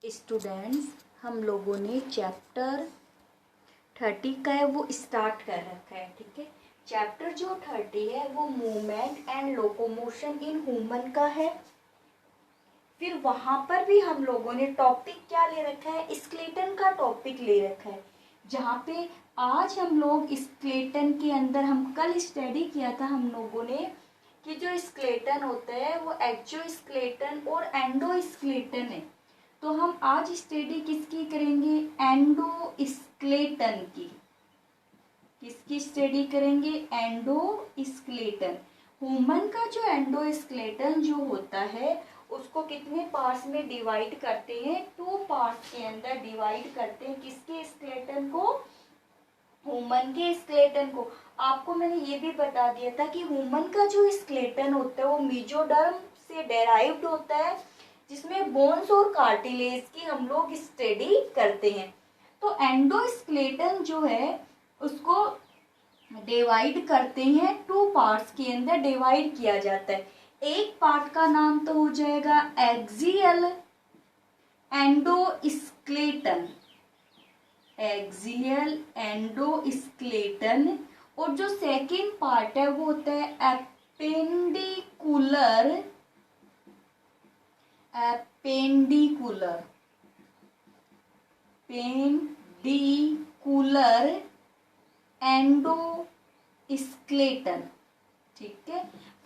Students, हम लोगों ने चैप्टर 30 का है वो स्टार्ट कर रखा है। ठीक है, चैप्टर जो 30 है वो movement and locomotion in human का है। फिर वहां पर भी हम लोगों ने टॉपिक क्या ले रखा है, स्केलेटन का टॉपिक ले रखा है। जहाँ पे आज हम लोग स्केलेटन के अंदर, हम कल स्टडी किया था हम लोगों ने कि जो स्केलेटन होता है वो एक्सोस्केलेटन और एंडोस्केलेटन है। तो हम आज स्टडी किसकी करेंगे, एंडोस्केलेटन की। किसकी स्टडी करेंगे, एंडोस्केलेटन। ह्यूमन का जो एंडोस्केलेटन जो होता है उसको कितने पार्ट्स में डिवाइड करते हैं, 2 पार्ट्स के अंदर डिवाइड करते हैं। किसके स्केलेटन को, ह्यूमन के स्केलेटन को। आपको मैंने ये भी बता दिया था कि ह्यूमन का जो स्केलेटन होता है वो मेसोडर्म से डेराइव्ड होता है, जिसमें बोन्स और कार्टिलेज की हम लोग स्टडी करते हैं। तो एंडोस्केलेटन जो है उसको डिवाइड करते हैं 2 पार्ट्स के अंदर डिवाइड किया जाता है। एक पार्ट का नाम तो हो जाएगा एक्सियल एंडोस्केलेटन, एक्सियल एंडोस्केलेटन। और जो सेकेंड पार्ट है वो होता है एपेंडिकुलर, एपेंडिकुलर, पेंडिकुलर एंडोस्केलेटन। ठीक है,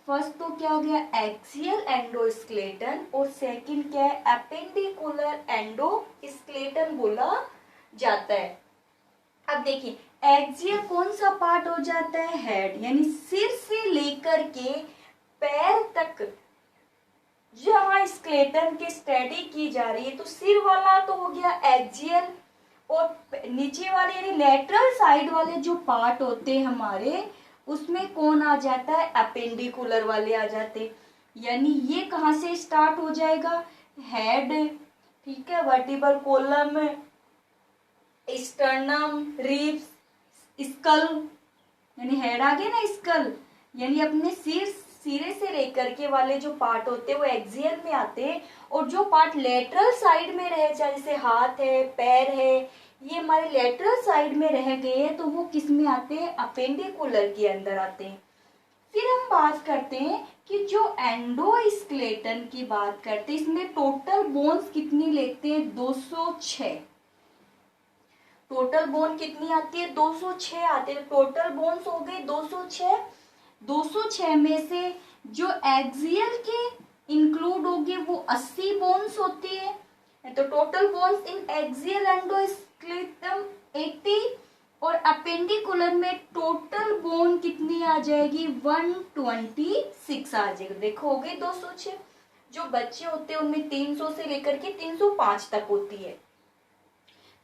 फर्स्ट तो क्या हो गया एक्सियल एंडोस्केलेटन और सेकंड क्या है एपेंडिकुलर एंडोस्केलेटन बोला जाता है। अब देखिए एक्सियल कौन सा पार्ट हो जाता है, हेड, यानी सिर से लेकर के पैर तक जहां स्केलेटन की स्टडी की जा रही है। तो सिर वाला तो हो गया एक्सियल, और नीचे वाले यानी लेटरल साइड वाले जो पार्ट होते हैं हमारे, उसमें कौन आ जाता है, अपेंडिकुलर वाले आ जाते। यानी ये कहाँ से स्टार्ट हो जाएगा, हेड, ठीक है, vertebral column, sternum, ribs, skull, यानी हेड आ गया ना, स्कल यानी अपने सिरे से लेकर के वाले जो पार्ट होते हैं वो एक्सियल में आते हैं। और जो पार्ट लेटरल साइड में रह जाए, जैसे हाथ है, पैर है, ये हमारे लेटरल साइड में रह गए हैं, तो वो किस में आते हैं, अपेंडिकुलर के अंदर आते हैं। फिर हम बात करते हैं कि जो एंडोस्केलेटन की बात करते हैं, इसमें टोटल बोन्स कितनी लेते हैं, 206। टोटल बोन कितनी आती है, 206 आते हैं। टोटल बोन्स हो गए 206। 206 में से जो एक्सियल के इंक्लूड होगी वो 80 बोन्स होती है। तो total bones in axial endoskeleton 80, और अपेंडिकुलर में टोटल बोन कितनी आ जाएगी, 126 आ जाएगी। देखो हो गई 206। जो बच्चे होते हैं उनमें 300 से लेकर के 305 तक होती है।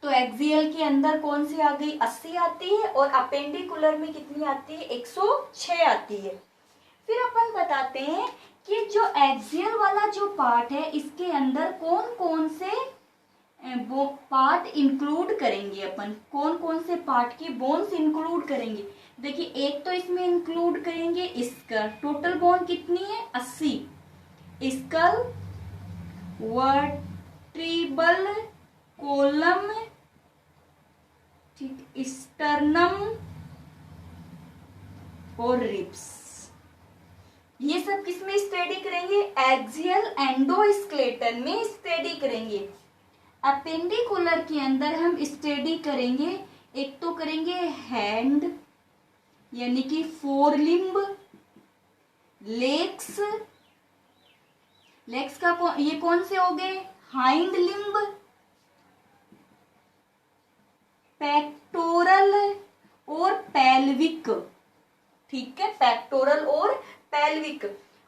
तो एक्सियल के अंदर कौन सी आ गई, 80 आती है, और अपेंडिकुलर में कितनी आती है, 106 आती है। फिर अपन बताते हैं कि जो एक्सियल वाला जो पार्ट है इसके अंदर कौन कौन से वो पार्ट इंक्लूड करेंगे अपन, कौन कौन से पार्ट की बोन्स इंक्लूड करेंगे। देखिए एक तो इसमें इंक्लूड करेंगे स्कल, टोटल बोन कितनी है, 80। स्कल, वर्टिब्रल कॉलम, ठीक, स्टर्नम और रिब्स, ये सब किसमें स्टडी करेंगे, एक्सियल एंडोस्केलेटन में स्टडी करेंगे। अपेंडिकुलर के अंदर हम स्टडी करेंगे, एक तो करेंगे हैंड यानी कि फोरलिम्ब, लेग्स, लेग्स का ये कौन से हो गए, हाइंड लिम्ब, पेक्टोरल और पेल्विक। ठीक है, पेक्टोरल और पेल्विक।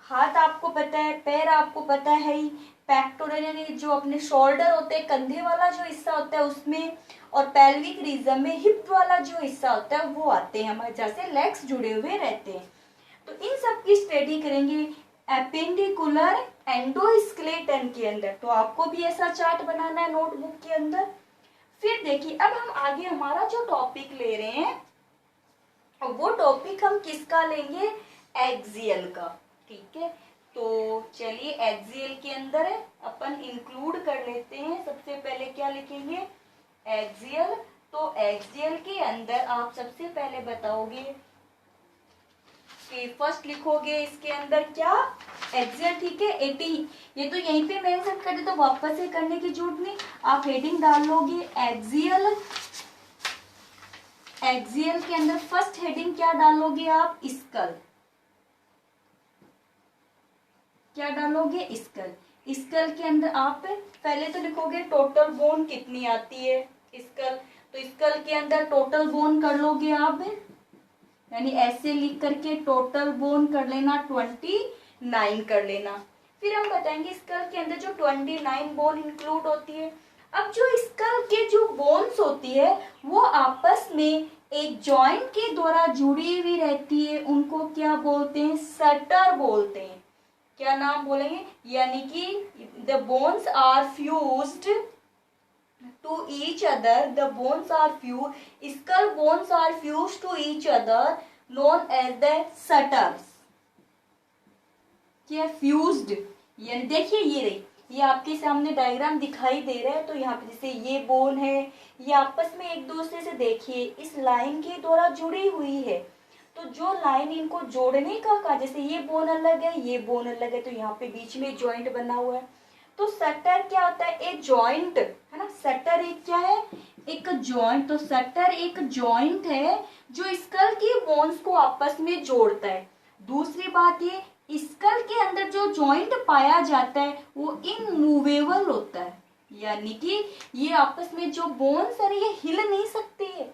हाथ आपको पता है, पैर आपको पता है ही। पेक्टोरल यानी जो अपने शोल्डर होते हैं, कंधे वाला जो हिस्सा होता है उसमें, और पेल्विक रीजन में हिप वाला जो हिस्सा होता है वो आते हैं हमारे, जैसे लेग्स जुड़े हुए रहते हैं। तो इन सब की स्टडी करेंगे एपेंडिकुलर एंडोस्केलेटन के अंदर। तो आपको भी ऐसा चार्ट बनाना है नोटबुक के अंदर। फिर देखिए अब हम आगे हमारा जो टॉपिक ले रहे हैं वो टॉपिक हम किसका लेंगे, एक्सियल का। ठीक है, तो चलिए एक्सियल के अंदर अपन इंक्लूड कर लेते हैं। सबसे पहले क्या लिखेंगे, एक्सियल। तो एक्सियल के अंदर आप सबसे पहले बताओगे कि फर्स्ट लिखोगे इसके अंदर क्या, एक्सियल, ठीक है। 80, ये तो यहीं पे मेंशन कर दे तो वापस से करने की जरूरत नहीं, आप हेडिंग डाल लोगे एक्सियल। एक्सियल के अंदर फर्स्ट हेडिंग क्या डालोगे आप, स्कल। क्या डालोगे, स्कल। स्कल के अंदर आप पहले तो लिखोगे टोटल बोन कितनी आती है, स्कल। तो स्कल के अंदर टोटल बोन कर लोगे आप, यानी ऐसे लिख करके टोटल बोन कर लेना 29 कर लेना। फिर हम बताएंगे स्कल के अंदर जो 29 बोन इंक्लूड होती है। अब जो स्कल के जो बोन्स होती है वो आपस में एक जॉइंट के द्वारा जुड़ी हुई रहती है, उनको क्या बोलते हैं, सटर बोलते हैं। क्या नाम बोलेंगे, यानी कि the bones are fused to each other, the bones are fused, skull bones are fused to each other known as the sutures। क्या फ्यूज्ड, यानी देखिए ये रही, ये आपके सामने डायग्राम दिखाई दे रहा है। तो यहाँ पे जैसे ये बोन है, ये आपस में एक दूसरे से देखिए इस लाइन के द्वारा जुड़ी हुई है। तो जो लाइन इनको जोड़ने का जैसे ये बोन अलग है, ये बोन अलग है, तो यहाँ पे बीच में जॉइंट बना हुआ है। तो सटर क्या होता है, एक जॉइंट है ना। सटर एक क्या है, एक जॉइंट। तो सटर एक जॉइंट है जो स्कल की बोन्स को आपस में जोड़ता है। दूसरी बात ये, स्कल के अंदर जो जॉइंट पाया जाता है वो इमूवेबल होता है, यानी कि ये आपस में जो बोन्स है ये हिल नहीं सकते है।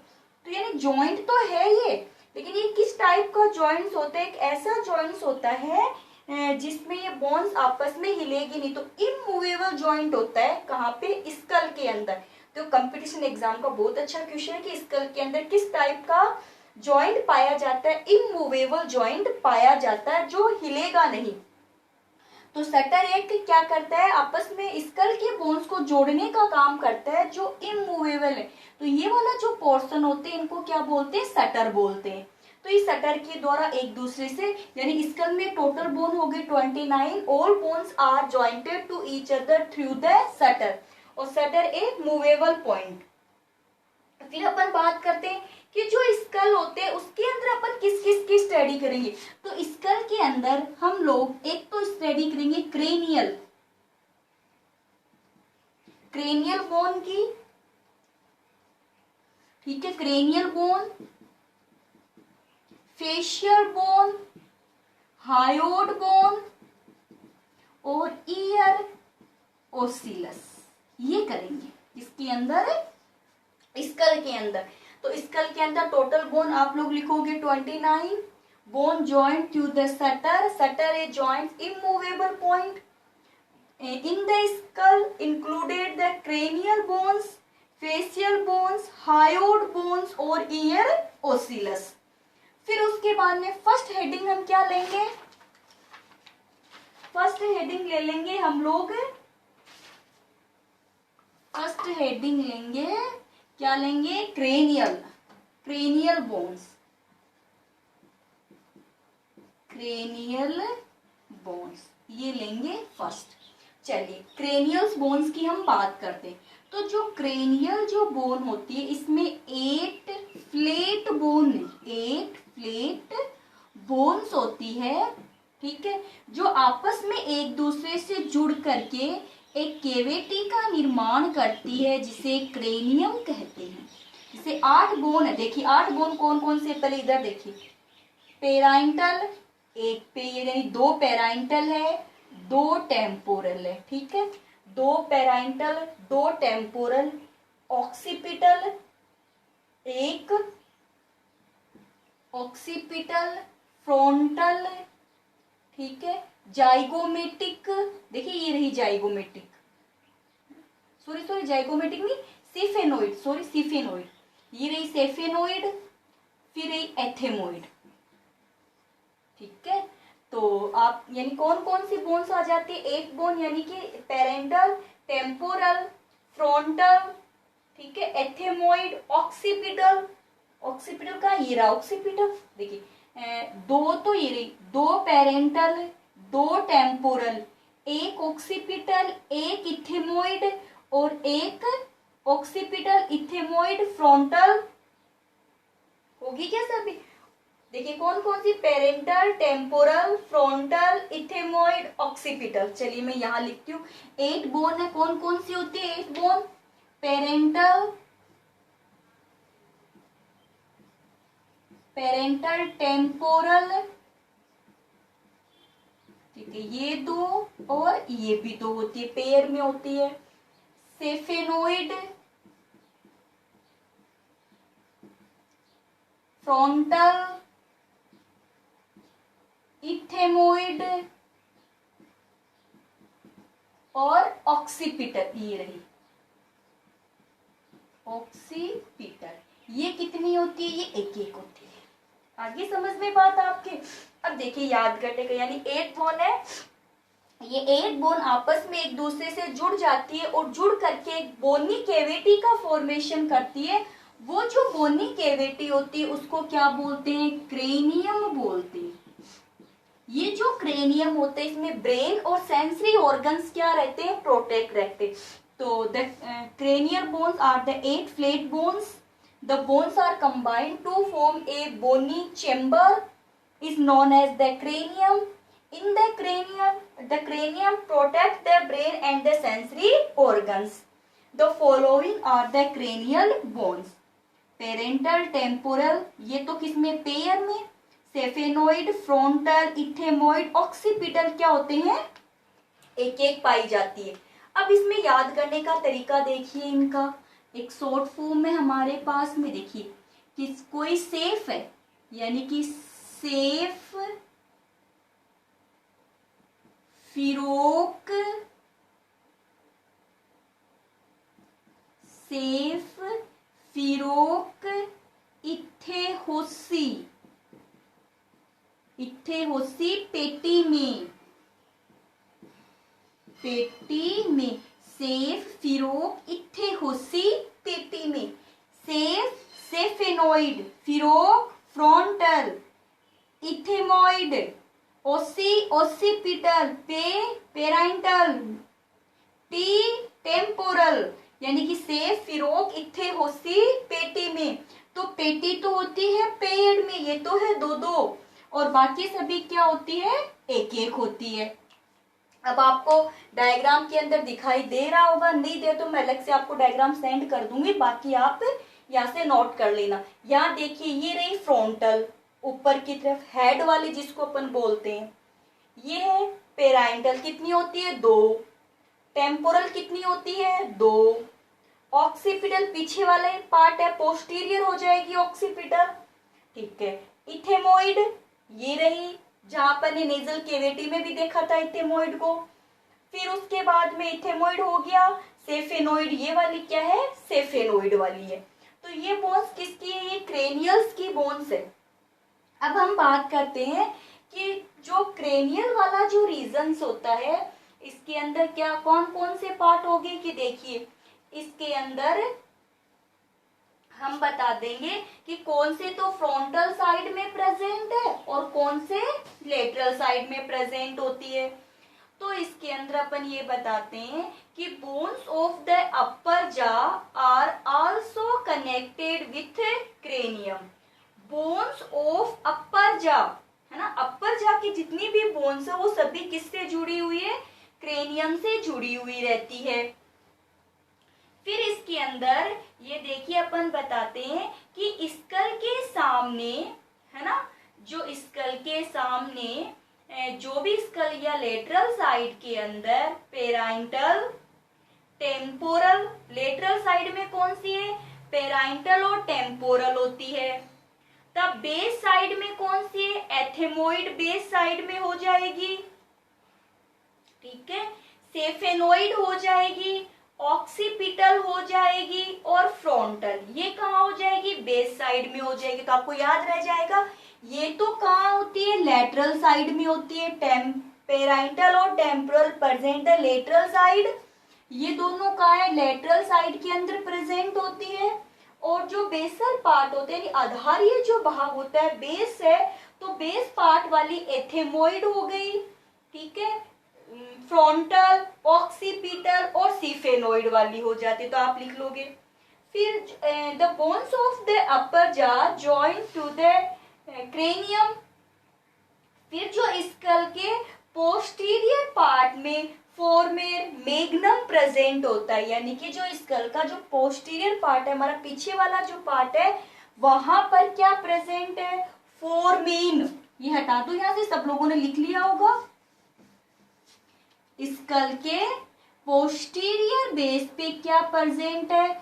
तो यानी जॉइंट तो है ये, लेकिन ये किस टाइप का जॉइंट्स होता है, एक ऐसा जॉइंट्स होता है जिसमें ये बोन्स आपस में हिलेगी नहीं। तो इमूवेबल जॉइंट होता है कहाँ पे, स्कल के अंदर। तो कंपटीशन एग्जाम का बहुत अच्छा क्वेश्चन है कि स्कल के अंदर किस टाइप का जॉइंट पाया जाता है, इमूवेबल जॉइंट पाया जाता है जो हिलेगा नहीं। तो सटर एक क्या करता है, आपस में स्कल के बोन्स को जोड़ने का काम करता है जो इमूवेबल है। तो ये वाला जो पोर्शन होते हैं इनको क्या बोलते हैं, सटर बोलते हैं। तो इस सटर के द्वारा एक दूसरे से, यानी स्कल में टोटल बोन हो गए 29, all bones are jointed to each other through the suture, और सटर ए मूवेबल पॉइंट। फिर अपन बात करते हैं कि जो स्कल होते हैं उसके अंदर अपन किस किस की स्टडी करेंगे। तो स्कल के अंदर हम लोग एक तो स्टडी करेंगे क्रेनियल, क्रेनियल बोन की, ठीक है, cranial bone, facial bone, hyoid bone और ईयर ओसिलस, ये करेंगे इसके अंदर, स्कल के अंदर। तो स्कल के अंदर टोटल बोन आप लोग लिखोगे 29, bone joint to the suture, suture a joint immovable point in the skull included the cranial bones, facial bones, hyoid bones और ear oculus। फिर उसके बाद में फर्स्ट हेडिंग हम क्या लेंगे, फर्स्ट हेडिंग ले लेंगे हम लोग, फर्स्ट हेडिंग लेंगे, क्या लेंगे, cranial, cranial bones, cranial bones ये लेंगे फर्स्ट। चलिए क्रेनियल बोन्स की हम बात करते हैं। तो जो क्रेनियल जो बोन होती है इसमें 8 फ्लैट बोन, 8 फ्लैट बोन्स होती है, ठीक है, जो आपस में एक दूसरे से जुड़ करके एक केविटी का निर्माण करती है जिसे क्रेनियम कहते हैं। जैसे 8 बोन है, देखिए 8 बोन कौन कौन से, पहले इधर देखिए, पेराइंटल, एक पे यानी 2 पेराइंटल है, 2 टेम्पोरल है, ठीक है, 2 पेराइंटल 2 टेम्पोरल, ऑक्सीपिटल, एक ऑक्सीपिटल, फ्रंटल, ठीक है, जाइगोमेटिक, देखिए ये रही जाइगोमेटिक, सॉरी जाइगोमेटिक नहीं, सिफेनोइड, सॉरी सिफेनोइड, ये रही सेफेनोइड, फिर रही एथेमोइड, ठीक है। तो आप यानी कौन कौन सी बोन्स आ जाती है, एक बोन यानी कि पेरेंटल, टेम्पोरल, फ्रंटल, ठीक है, एथेमोइड, ऑक्सीपिटल, ऑक्सीपिटल का ये रहा ऑक्सीपिटल, देखिए 2 तो ये रही, 2 पेरेंटल, दो टेम्पोरल, एक ऑक्सीपिटल एक इथेमोइड और एक ऑक्सीपिटल इथेमोइड फ्रंटल होगी क्या सभी? देखिए कौन कौन सी, पेरेंटल, टेम्पोरल, फ्रंटल, इथेमोइड, ऑक्सीपिटल। चलिए मैं यहाँ लिखती हूँ। 8 बोन है, कौन कौन सी होती है 8 बोन? पेरेंटल, पेरेंटल, टेम्पोरल, ठीक है, ये दो और ये भी दो होती है, पेयर में होती है। सेफेनोइड, फ्रंटल, इथेमोइड और ऑक्सीपिटल, ये रही ऑक्सीपिटल। ये कितनी होती है? ये एक एक होती है। आगे समझ में बात आपके? अब देखिए याद करने का, यानी 8 बोन है, ये 8 बोन आपस में एक दूसरे से जुड़ जाती है और जुड़ करके एक बोनी कैविटी का फॉर्मेशन करती है। वो जो बोनी कैविटी होती है उसको क्या बोलते हैं? क्रेनियम बोलते हैं। ये जो क्रेनियम होता है इसमें ब्रेन और सेंसरी ऑर्गन्स क्या रहते हैं? प्रोटेक्ट रहते हैं। तो the cranial bones are the 8 flat bones. The bones are combined to form a bony chamber is known as the cranium. In the cranium protect the brain and the sensory organs. The following are the cranial bones. Parental, temporal, ये तो किसमें? Pair में। सेफेनोइड, frontal, इथेमोइड, occipital क्या होते हैं? एक एक पाई जाती है। अब इसमें याद करने का तरीका देखिए, इनका एक शॉर्ट फॉर्म में हमारे पास में देखिए कि कोई सेफ है, यानी कि सेफ, फिरोक, सेफ, फिरोक, इथेहोसी, इथेहोसी पेटी में, पेटी में, सेफ, फिरोक, इथेहोसी पेटी में। सेफ, सेफेनोइड, फिरोक, फ्रंटल, इथेमोइड, ओसी, ओसीपिटल, पेराइंटल, टी, टेम्पोरल, यानी कि सेफ, फिरोक, इथेहोसी पेटी में। तो पेटी तो होती है पेड़ में, ये तो है दो दो, और बाकी सभी क्या होती है? एक एक होती है। अब आपको डायग्राम के अंदर दिखाई दे रहा होगा, नहीं दे तो मैं अलग से आपको डायग्राम सेंड कर दूंगी, बाकी आप यहाँ से नोट कर लेना। यहाँ देखिए ये रही फ्रंटल, ऊपर की तरफ हेड वाली जिसको अपन बोलते हैं। ये है पेराइंटल, कितनी होती है? 2। टेम्पोरल कितनी होती है? 2। ऑक्सीपिटल पीछे वाले पार्ट है, पोस्टीरियर हो जाएगी ऑक्सीपिटल, ठीक है। इथेमोइड ये रही, जहां पर ने नेजल केविटी में भी देखा था इथेमोइड को। फिर उसके बाद में इथेमोइड हो गया, सेफेनोइड, ये वाली क्या है? सेफेनोइड वाली है। तो ये बोन्स किसकी है? ये क्रेनियल्स की बोन्स है। अब हम बात करते हैं कि जो क्रेनियल वाला जो रीजन्स होता है, इसके अंदर क्या कौन कौन से पार्ट हो गए? कि देखिए इसके अंदर हम बता देंगे कि कौन से तो फ्रंटल साइड में प्रेजेंट है और कौन से लेटरल साइड में प्रेजेंट होती है। तो इसके अंदर अपन ये बताते हैं कि bones of the upper jaw are also connected with cranium. Bones of upper jaw, है ना, अपर जा की जितनी भी बोन्स है वो सभी किससे जुड़ी हुई है? क्रेनियम से जुड़ी हुई रहती है। फिर इसके अंदर ये देखिए अपन बताते हैं कि स्कल के सामने, है ना, जो स्कल के सामने जो भी स्कल या लेटरल साइड के अंदर पेराइंटल, टेम्पोरल, लेटरल साइड में कौन सी है? पेराइंटल और टेम्पोरल होती है। तब बेस साइड में कौन सी है? एथेमोइड बेस साइड में हो जाएगी, ठीक है। सेफेनोइड हो जाएगी, ऑक्सीपिटल हो जाएगी और फ्रंटल ये कहाँ हो जाएगी? बेस साइड में हो जाएगी। तो आपको याद रह जाएगा ये तो कहाँ होती है? लेटरल साइड में होती है। पेराइंटल और टेम्पोरल प्रेजेंट है लेटरल साइड, ये दोनों कहाँ है? लेटरल साइड के अंदर प्रेजेंट होती है। और जो बेसल पार्ट होते हैं, आधारीय जो भाग होता है, बेस है, तो बेस पार्ट वाली एथेमोइड हो गई, ठीक है, फ्रंटल, ऑक्सीपिटल और सीफेनोइड वाली हो जाती है, तो आप लिख लोगे। फिर the bones of the upper जा जॉइन टू द क्रेनियम। फिर जो स्कल के पोस्टीरियर पार्ट में फोरमेन मैग्नम प्रेजेंट होता है, यानी कि जो स्कल का जो पोस्टीरियर पार्ट है, हमारा पीछे वाला जो पार्ट है, वहां पर क्या प्रेजेंट है, फोरमेन। ये हटा दो यहां से, सब लोगों ने लिख लिया होगा। स्कल के पोस्टीरियर बेस पे क्या प्रेजेंट है,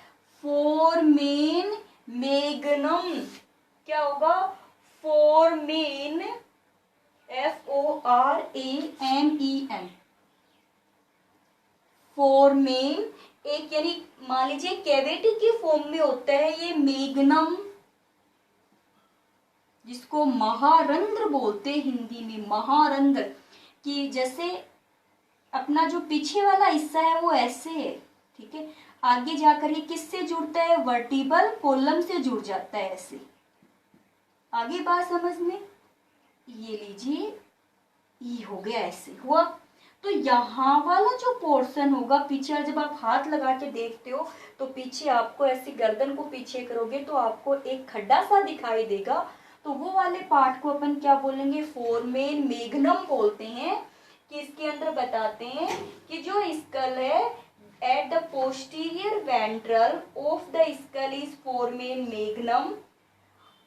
फोरमेन मैग्नम। क्या होगा, फोरमेन, FORAMEN, फोरमेन। एक यानी मान लीजिए कैविटी के फॉर्म में होता है ये मैग्नम, जिसको महारंध्र बोलते हैं हिंदी में, महारंध्र। कि जैसे अपना जो पीछे वाला हिस्सा है वो ऐसे है, ठीक है, आगे जाकर ये किससे जुड़ता है, वर्टिबल कॉलम से जुड़ जाता है ऐसे। आगे बात समझ में, ये लीजिए, ये हो गया, ऐसे हुआ। तो यहाँ वाला जो पोर्शन होगा पीछे, जब आप हाथ लगा के देखते हो तो पीछे आपको ऐसी गर्दन को पीछे करोगे तो आपको एक खड्डा सा दिखाई देगा, तो वो वाले पार्ट को अपन क्या बोलेंगे, फोरमेन मैग्नम बोलते हैं। कि इसके अंदर बताते हैं कि जो स्कल है at the posterior ventral of the skull is foramen magnum,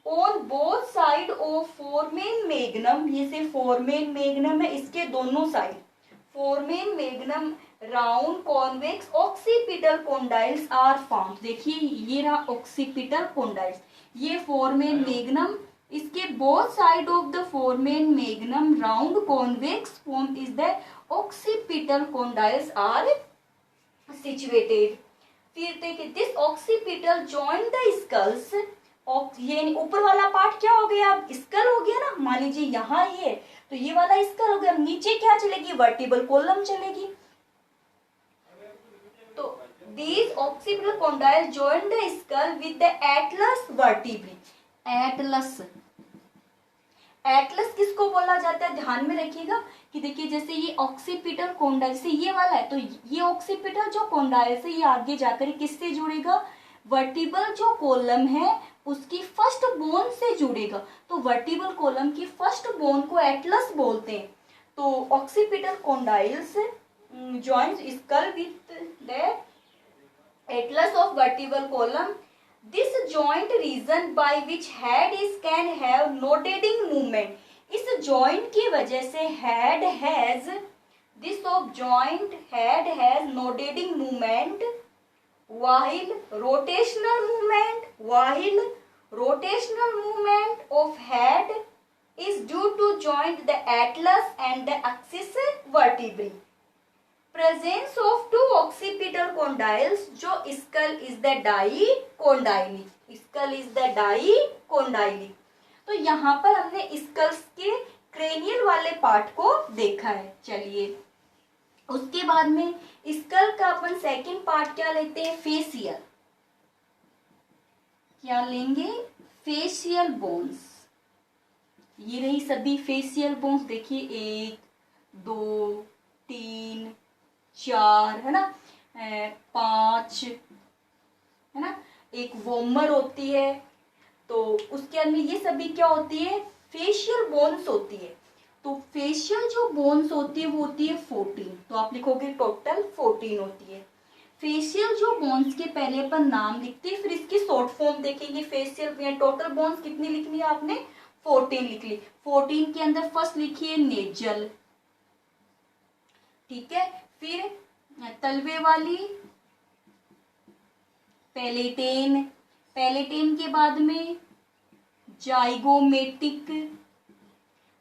on both side of foramen magnum, ये से फोरमेन मैग्नम है, इसके दोनों side foramen magnum round convex occipital condyles are found. देखिए ये रहा ऑक्सीपिटल कॉन्डाइल्स, ये फोरमेन मैग्नम, इसके both side of the foramen magnum round convex form is the occipital condyles are situated. फिर देखिए this occipital join the skulls, ये ऊपर वाला पार्ट क्या हो गया, अब स्कल हो गया ना, मान लीजिए यहाँ ये, तो ये वाला स्कल हो गया, नीचे क्या चलेगी, वर्टिबल कॉलम चलेगी। तो these occipital condyles join the skull with the atlas vertebrae। Atlas, Atlas किसको बोला जाता है, ध्यान में रखिएगा कि देखिए जैसे ये ऑक्सीपिटल कॉन्डाइल से ये वाला है, तो ये ऑक्सीपिटल जो कॉन्डाइल से ये आगे जाकर किससे जुड़ेगा, वर्टिबल जो कॉलम है उसकी फर्स्ट बोन से जुड़ेगा। तो वर्टिबल कॉलम की फर्स्ट बोन को एटलस बोलते हैं। तो occipital condyles joins skull with the atlas of vertebral column. This joint region by which head is can have nodating movement। इस joint की वजह से head has, this of joint head has nodating movement while rotational movement of head is due to joint the atlas and the axis vertebrae। Presence of two occipital condyles, जो skull is the dicondylic, skull is the dicondylic। तो यहाँ पर हमने sculls के cranial वाले part को देखा है। चलिए उसके बाद में स्कल का अपन सेकंड पार्ट क्या लेते हैं, फेसियल। क्या लेंगे, फेशियल बोन्स। ये रही सभी फेशियल बोन्स, देखिए 1 2 3 4 है ना, 5 है ना, एक वोमर होती है, तो उसके अंदर ये सभी क्या होती है, फेशियल बोन्स होती है। तो फेशियल जो बोन्स होती है वो होती है 14, तो आप लिखोगे टोटल 14 होती है। फेशियल जो बोन्स के पहले अपन नाम लिखते हैं, फिर इसकी शॉर्ट फॉर्म देखेंगे। फेशियल टोटल बोन्स कितनी लिखनी है आपने, 14 लिख ली। 14 के अंदर फर्स्ट लिखिए नेजल, ठीक है, फिर तलवे वाली पैलेटेन, पैलेटेन के बाद में जाइगोमेटिक,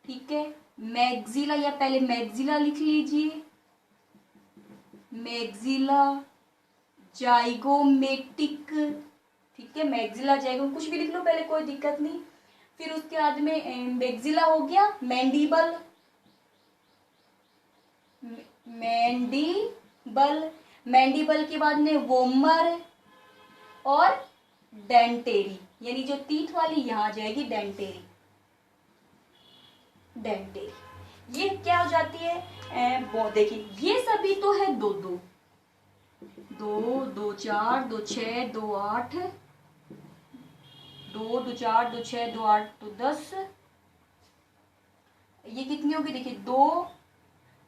ठीक है, मैग्जिला, या पहले मैग्जिला लिख लीजिए, मैग्जिला जाइगोमेटिक, ठीक है, मैग्जिला जाइगो कुछ भी लिख लो पहले, कोई दिक्कत नहीं। फिर उसके बाद में मैग्जिला हो गया, मैंडिबल, मैंडिबल, मैंडिबल के बाद में वोमर और डेंटेरी, यानी जो टीथ वाली यहां आ जाएगी डेंटेरी, डेंटेरी। ये क्या हो जाती है, देखिए ये सभी तो है दो दो, दो दो चार दो छः दो आठ, दो दो चार दो छः दो आठ दो 10, ये कितनी होगी देखिए, दो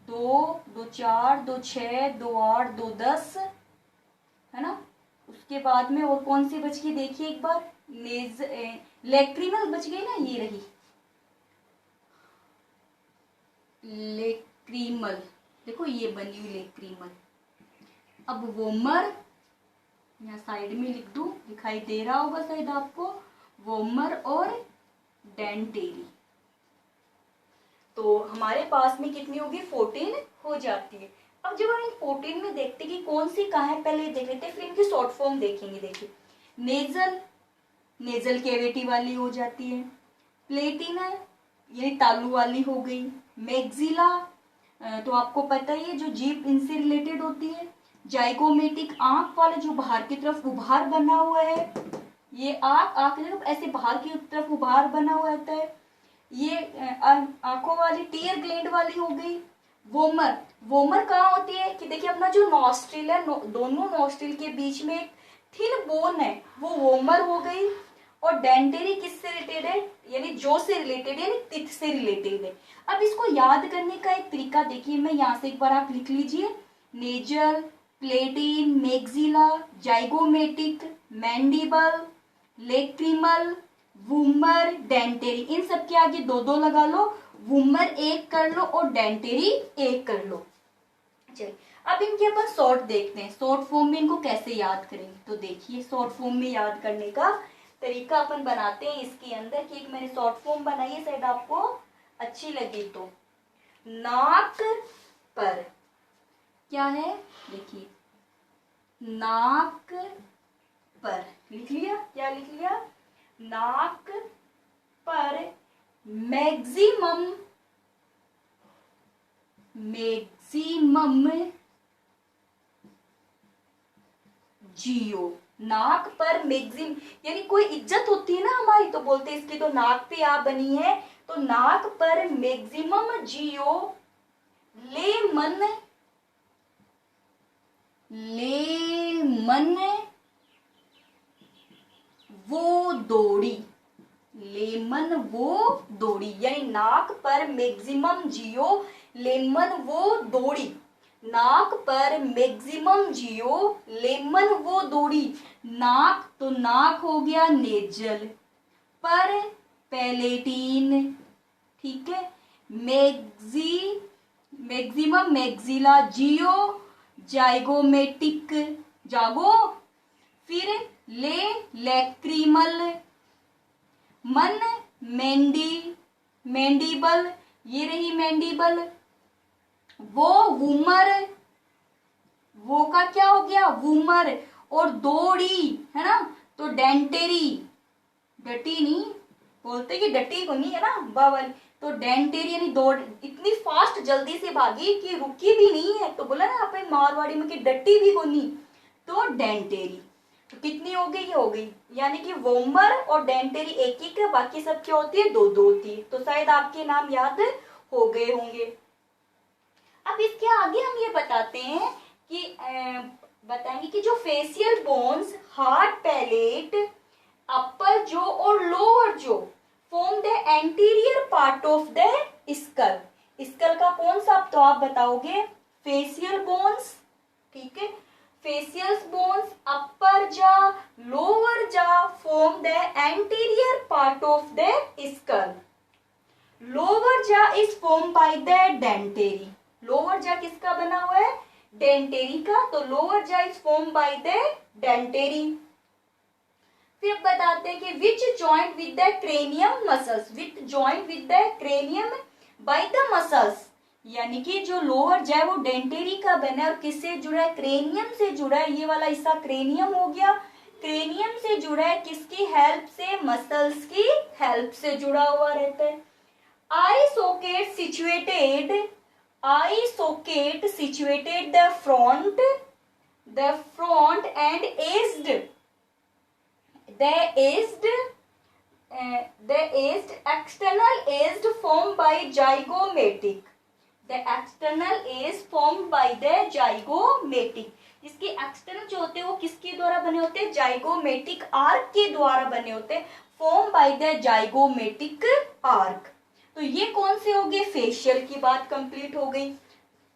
दो दो चार दो छः दो आठ दो 10, है ना। उसके बाद में और कौन सी बच गई देखिए एक बार, लेक्रिमल बच गई ना, ये रही लेक्रिमल, देखो ये बनी हुई लेक्रिमल। अब वोमर यहाँ साइड में लिख दूं, दिखाई दे रहा होगा शायद आपको, वोमर और डेंटेरी। तो हमारे पास में कितनी होगी, 14 हो जाती है। अब जब हम इन 14 में देखते कि कौन सी कहाँ है, पहले देख लेते हैं, फिर इनकी शॉर्ट फॉर्म देखेंगे। देखिए नेजल, नेजल कैविटी वाली हो जाती है। प्लेटिना ये तालू वाली हो गई। मैक्सिला तो आपको पता ही है, जो जीभ इनसे रिलेटेड होती है। जाइगोमेटिक आंख वाले, जो बाहर की तरफ उभार बना हुआ है, ये आंख की तरफ ऐसे बाहर की तरफ उभार बना हुआ रहता है। ये आंखों वाली टीयर ग्लैंड वाली हो गई। वोमर, वोमर कहाँ होती है कि देखिए अपना जो नॉस्ट्रिल है, दोनों नॉस्ट्रिल के बीच में एक थिन बोन है, वो वोमर हो गई। और डेंटेरी किससे रिलेटेड है, यानी जो से रिलेटेड है, यानी टिथ से रिलेटेड है। अब इसको याद करने का एक तरीका देखिए, मैं यहाँ से एक बार आप लिख लीजिए, nasal, palatine, maxilla, zygomatic, mandible, lacrimal, vomer, dentary. इन सब के आगे दो दो लगा लो, वूमर एक कर लो और डेंटेरी एक कर लो। चलिए अब इनके अपन शॉर्ट देखते हैं, शॉर्ट फॉर्म में इनको कैसे याद करेंगे। तो देखिए शॉर्ट फॉर्म में याद करने का तरीका अपन बनाते हैं इसके अंदर, कि एक मैंने शॉर्ट फॉर्म बनाई है, शायद आपको अच्छी लगी तो। नाक पर क्या है, देखिए नाक पर लिख लिया, क्या लिख लिया, नाक पर मैक्सिमम, मैक्सिमम जियो। नाक पर मैक्सिम, यानी कोई इज्जत होती है ना हमारी, तो बोलते हैं इसकी तो नाक पे आ बनी है, तो नाक पर मैक्सिमम जियो लेमन, लेमन वो दौड़ी, लेमन वो दौड़ी, यानी नाक पर मैक्सिमम जियो लेमन वो दौड़ी। नाक पर मैक्सिमम जियो लेमन वो दौड़ी। नाक तो नाक हो गया नेजल, पर पैलेटीन, ठीक है। मैक्सिमम मैक्सिला, जियो जाइगोमेटिक, जागो, फिर लेक्रिमल, मन मैंडिबल, ये रही मैंडिबल। वो वूमर, वो का क्या हो गया वूमर, और दौड़ी है ना, तो डेंटेरी, डटी नहीं बोलते कि डटी को नहीं है ना बावल, तो डेंटेरी यानी दौड़, इतनी फास्ट जल्दी से भागी कि रुकी भी नहीं है, तो बोला ना आप मारवाड़ी में कि डटी भी को नहीं, तो डेंटेरी। तो कितनी हो गई, ये हो गई, यानी कि वोमर और डेंटेरी एक एक है, बाकी सब क्या होती है, दो दो होती है। तो शायद आपके नाम याद हो गए होंगे। अब इसके आगे हम ये बताते हैं कि बताएंगे कि जो facial bones, heart, palate, upper jaw और lower jaw form the anterior part of the skull. Skull का कौन सा, तो आप बताओगे फेशियल बोन्स, ठीक है। Facial bones, upper jaw, lower jaw form the anterior part of the skull. Lower jaw is form by the dentary. Lower jaw किसका बना हुआ है, डेंटेरी का, तो lower jaw is form by the dentary. फिर बताते हैं कि which joint with the cranium muscles, which joint with the cranium by the muscles, यानी कि जो लोअर जा है वो डेंटेरी का बना है और किससे जुड़ा है, क्रेनियम से जुड़ा है। ये वाला हिस्सा क्रेनियम हो गया, क्रेनियम से जुड़ा है, किसकी हेल्प से, मसल्स की हेल्प से जुड़ा हुआ रहता है। आई socket situated, I socket situated the front end aged, the aged the aged external aged formed by zygomatic, the external is formed by the zygomatic, इसके एक्सटर्नल जो होते हैं वो किसके द्वारा बने होते हैं, जाइगोमेटिक आर्क के द्वारा बने होते हैं, form by the zygomatic arc. तो ये कौन से हो गए, फेशियल की बात कंप्लीट हो गई।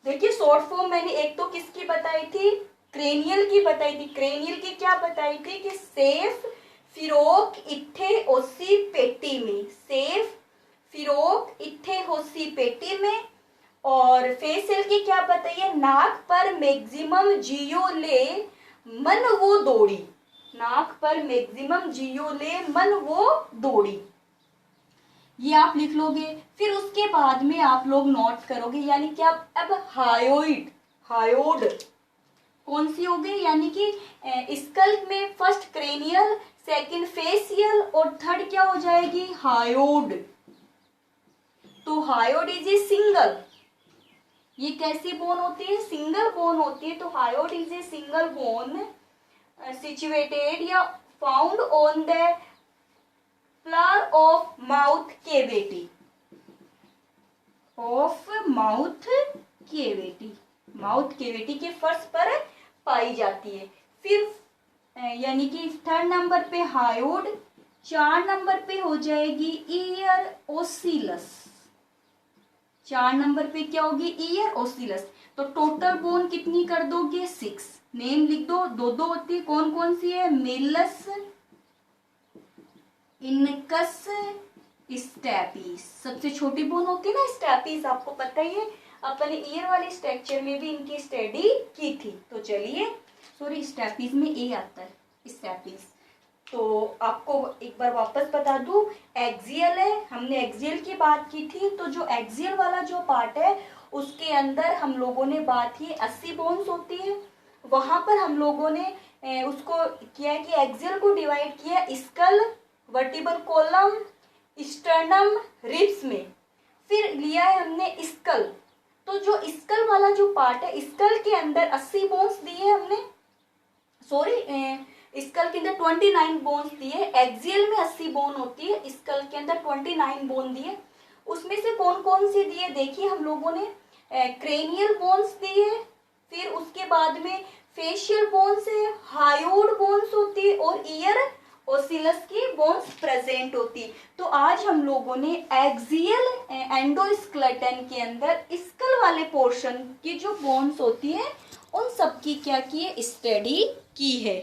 देखिए शॉर्ट फॉर्म मैंने एक तो किसकी बताई थी, क्रेनियल की बताई थी। क्रेनियल की क्या बताई थी कि सेफ फिरोक इत्थे ओसी पेटी में, सेफ फिरोक इत्थे होसी पेटी में। और फेशियल की क्या बताइए, नाक पर मैक्सिमम जियो ले मन वो दौड़ी, नाक पर मैक्सिमम जियो ले मन वो दौड़ी, ये आप लिख लोगे। फिर उसके बाद में आप लोग नोट करोगे, यानी कि आप अब हायोइड, हायोड कौन सी हो गई, यानी कि स्कल में फर्स्ट क्रेनियल, सेकंड फेशियल और थर्ड क्या हो जाएगी, हायोड। तो हायोड इज ए सिंगल, ये कैसी बोन होती है, सिंगल बोन होती है। तो hyoid is a single bone situated या found on the floor of mouth cavity, of mouth cavity, mouth cavity के फर्श पर पाई जाती है। फिर यानी कि थर्ड नंबर पे हायोड, 4 नंबर पे हो जाएगी ईयर ओसिलस, 4 नंबर पे क्या होगी, ईयर ओसिलस। तो टोटल बोन कितनी कर दोगे, 6। नेम लिख दो, दो होती है, कौन कौन सी है, मेलस, इनकस, स्टैपीस। सबसे छोटी बोन होती है ना स्टैपीस, आपको पता ही है, अपन ईयर वाले स्ट्रक्चर में भी इनकी स्टडी की थी। तो चलिए, सॉरी स्टैपीस में ए आता है, स्टैपीस। तो आपको एक बार वापस बता दूं, एक्सियल है, हमने एक्सियल की बात की थी। तो जो एक्सियल वाला जो पार्ट है उसके अंदर हम लोगों ने बात की 80 बोन्स होती है। वहां पर हम लोगों ने उसको किया है कि एक्सियल को डिवाइड किया skull, vertebral column, sternum, ribs में। फिर लिया है हमने स्कल। तो जो स्कल वाला जो पार्ट है, स्कल के अंदर 80 बोन्स दिए हमने, सॉरी स्कल के अंदर 29 बोन्स दिए। एक्सियल में 80 बोन होती है, स्कल के अंदर 29 बोन दिए। उसमें से कौन कौन सी दिए, देखिए हम लोगों ने क्रेनियल बोन्स दिए, फिर उसके बाद में फेशियल बोन्स है, हायोड बोन्स होती है और ईयर ओसिलस की बोन्स प्रेजेंट होती। तो आज हम लोगों ने एक्सियल एंडोस्केलेटन के अंदर स्कल वाले पोर्शन की जो बोन्स होती है उन सब की क्या की है, स्टडी की है।